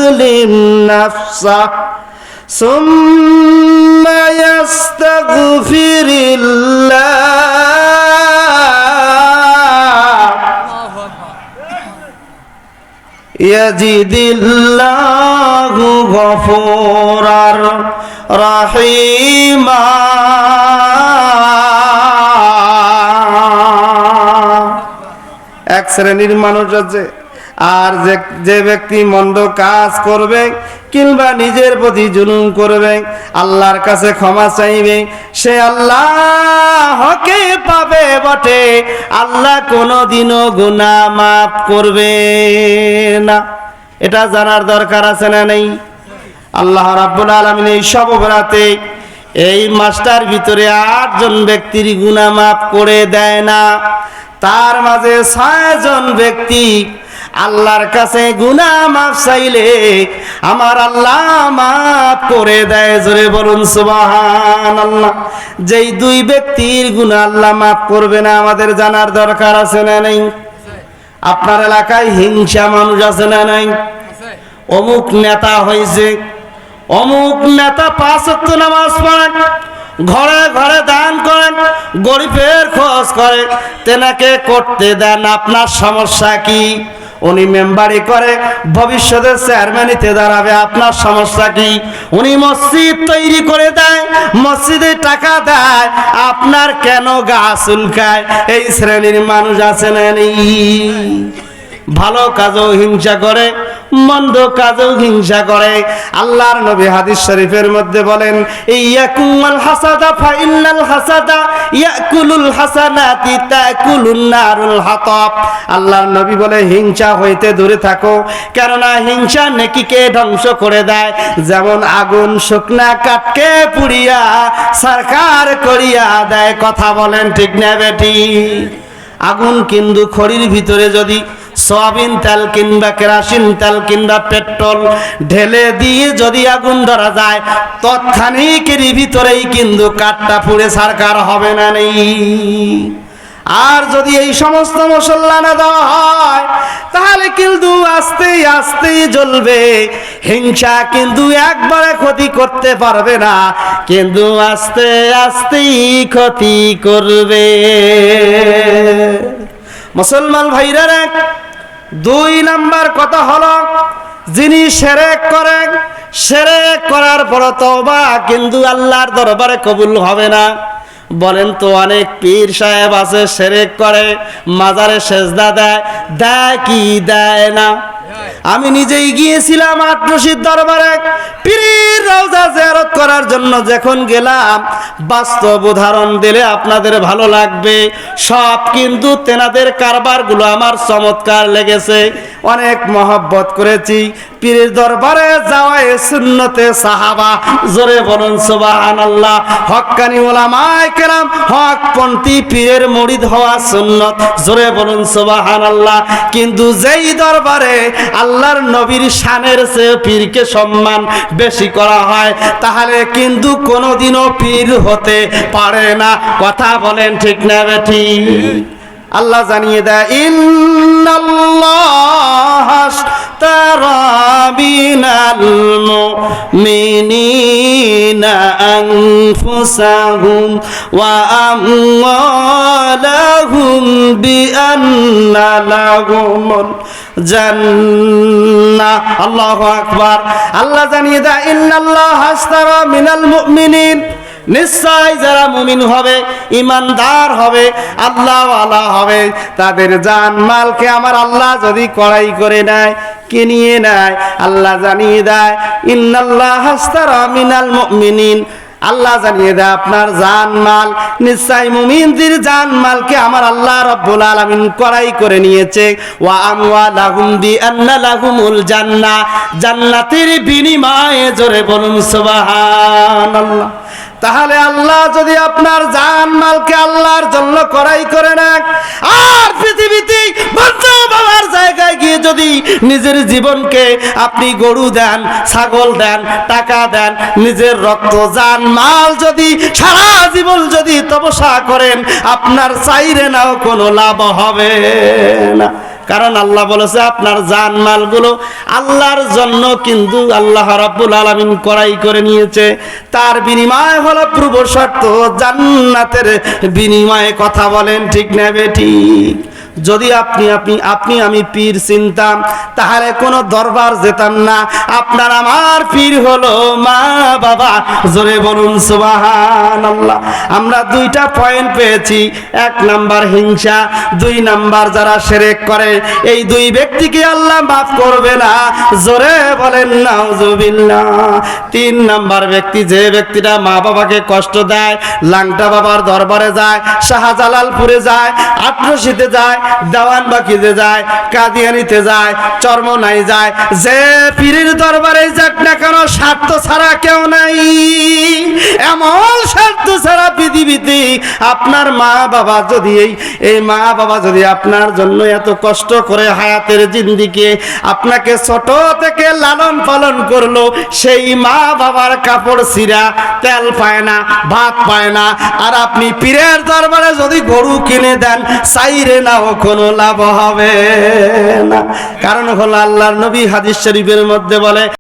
يظلم نفسه ثم يستغفر الله يجد الله غفورا رحيما এক শ্রেণীর মানুষ আছে আর যে ব্যক্তি মন্দ কাজ করবে কিংবা নিজের প্রতি জুলুম করবে আল্লাহর কাছে ক্ষমা চাইবে সে আল্লাহকে পাবে বটে আল্লাহ কোনোদিনও গুনাহ মাফ করবে না এটা জানার দরকার আছে না নেই আল্লাহ রাব্বুল আলামিন এই সব রাতে এই মাসটার ভিতরে 8 জন ব্যক্তির গুনাহ মাফ করে দেয় না তার মাঝে 6 জন ব্যক্তি আল্লাহর কাছে গুনাহ মাফ চাইলে আমার আল্লাহ মাফ করে দেয় জোরে বলুন সুবহানাল্লাহ যেই দুই ব্যক্তির গুনাহ আল্লাহ মাফ করবে না আমাদের জানার দরকার আছে না নেই আপনার এলাকায় হিংসা মানুষ আছে না নাই অমুক নেতা হয়েছে অমুক নেতা 5 ওয়াক্ত নামাজ পড়েন ঘরে ঘরে দান করেন গরিবের খোঁজ করে তেনাকে করতে দেন আপনার সমস্যা কি উনি মেম্বারি করে ভবিষ্যতে চেয়ারম্যানিতে দাঁড়াবে আপনার সমস্যা কি উনি মসজিদ তৈরি করে দেয় মসজিদে টাকা দেয় আপনার কেন গা চুলকায় এই শ্রেণীর মানুষ আছে না নেই ভালো কাজেও হিংসা করে মন্দ কাজেও হিংসা করে আল্লাহর নবী হাদিস শরীফের মধ্যে বলেন ইয়াকুমুল হাসাদা ফাইনাল হাসাদা ইয়াকুলুল হাসানাতি তাকুলুন নারুল হাতাব আল্লাহর নবী বলে হিংসা হইতে দূরে থাকো কেননা হিংসা নেকিকে ধ্বংস করে দেয় যেমন আগুন শুকনা কাঠকে পুড়িয়া সরকার করিয়া দেয় কথা বলেন ঠিক না বেটি আগুন কিন্তু খড়ির ভিতরে যদি সয়াবিন তেল কিংবা কেরোসিন তেল কিংবা পেট্রোল ঢেলে দিয়ে যদি আগুন ধরা যায় তৎক্ষণিকের ভিতরেই কিন্তু কাঠটা পুড়ে সরকার হবে না নেই আর যদি এই সমস্ত মশলা না দেওয়া হয় তাহলে কিন্তু আস্তে আস্তে জ্বলবে হিংসা কিন্তু একবারে ক্ষতি করতে পারবে না কিন্তু আস্তে আস্তে ক্ষতি করবে মুসলমান ভাইরা 2 নাম্বার কথা হলো যিনি শিরক করেন শিরক করার পর তওবা কিন্তু আল্লাহর দরবারে কবুল হবে না বলেন তো অনেক পীর সাহেব আছে শিরক করে মাজারে সেজদা দেয় কি দেয় না আমি নিজেই গিয়েছিলাম আটরশির দরবারে পীরের রওজা জিয়ারত করার জন্য যখন গেলাম বাস্তব উদাহরণ দিলে আপনাদের ভালো লাগবে সব কিন্তু তেনাদের কারবারগুলো আমার চমৎকার লেগেছে অনেক মহব্বত করেছি পীরের দরবারে যাওয়ায় সুন্নতে সাহাবা জোরে বলুন সুবহানাল্লাহ হক্কানি উলামায়ে কেরাম হকপন্থী পীরের মুরিদ হওয়া সুন্নত জোরে বলুন সুবহানাল্লাহ কিন্তু যেই দরবারে আল্লাহর নবীর শানের চেয়ে পীরকে সম্মান বেশি করা হয় তাহলে কিন্তু কোনোদিনও পীর হতে পারে না কথা বলেন ঠিক না বেঠি আল্লাহ জানিয়ে দেয় ইন্নাল্লাহ তারা বিনাল মুমিনিনা আনফুসাহুম ওয়া আমওয়ালাহুম বিআন্না লাহুমুল জান্নাহ আল্লাহু আকবার আল্লাহ জানিয়ে দেয় ইন্নাল্লাহ আশতারা মিনাল মুমিনিন নিশ্চয় যারা মুমিন হবে ইমানদার হবে আল্লাহওয়ালা হবে তাদের জান মালকে আমার আল্লাহ যদি কড়াই করে নেয় কিনিয়ে নেয় আল্লাহ জানিয়ে দেয় ইন্নাল্লাহ আশতারা মিনাল মুমিনিন আল্লাহ জানিয়ে দেয় আপনার জান মাল নিশ্চয় মুমিনদের জান মালকে আমার আল্লাহ রাব্বুল আলামিন কড়াই করে নিয়েছে ওয়া আমওয়ালাহুম বিআন্না লাহুমুল জান্নাহ জান্নাতের বিনিময়ে জোরে বলুন সুবহানাল্লাহ তাহলে আল্লাহ যদি আপনার জান মালকে আল্লাহর জন্য কড়াই করে নেন আর পৃথিবীতে বঞ্চা বাবার জায়গায় গিয়ে যদি নিজের জীবনকে আপনি গরু দেন ছাগল দেন টাকা দেন নিজের রক্ত জান মাল যদি সারা জীবন যদি তপস্যা করেন আপনার চাইরে নাও কোনো লাভ হবে না কারণ আল্লাহ বলেছে আপনার জান মালগুলো আল্লাহর জন্য কিন্তু আল্লাহ রাব্বুল আলামিন ক্রয় করে নিয়েছে। তার বিনিময় হলো পূর্ব শর্ত জান্নাতের বিনিময়ে। কথা বলেন ঠিক না বেঠিক? যদি আপনি আমি পীর চিনতাম তাহলে কোনো দরবার যেতাম না। আপনার আমার পীর হলো মা বাবা। জোরে বলুন সুবহানাল্লাহ। আমরা দুইটা পয়েন্ট পেয়েছি, 1 নাম্বার হিংসা, 2 নাম্বার যারা শিরক করে এই দুই ব্যক্তিকে আল্লাহ মাফ করবে না। জোরে বলেন নাউজুবিল্লাহ। 3 নাম্বার ব্যক্তি, যে ব্যক্তিটা মা বাবাকে কষ্ট দেয়, লাংটা বাবার দরবারে যায়, শাহজালালপুরে যায়, আটরশিতে যায়, দেওয়ান বাকিতে যায়, কাদিয়ানিতে যায়, চরমনাই যায়, যে পীরের দরবারে যাক না কেন স্বার্থ ছাড়া কেউ নাই। এমন স্বার্থ ছাড়া পৃথিবীতে আপনার মা বাবা যদি এই মা বাবা যদি আপনার জন্য এত কষ্ট করে হায়াতের জিন্দিকে আপনাকে ছোট থেকে লালন পালন করলো, সেই মা বাবার কাপড় ছিঁড়া, তেল পায় না, ভাত পায় না, আর আপনি পীরের দরবারে যদি গরু কিনে দেন চাইরে নাও কোনো লাভ হবে না। কারণ হলো আল্লাহর নবী হাদিস শরীফের মধ্যে বলে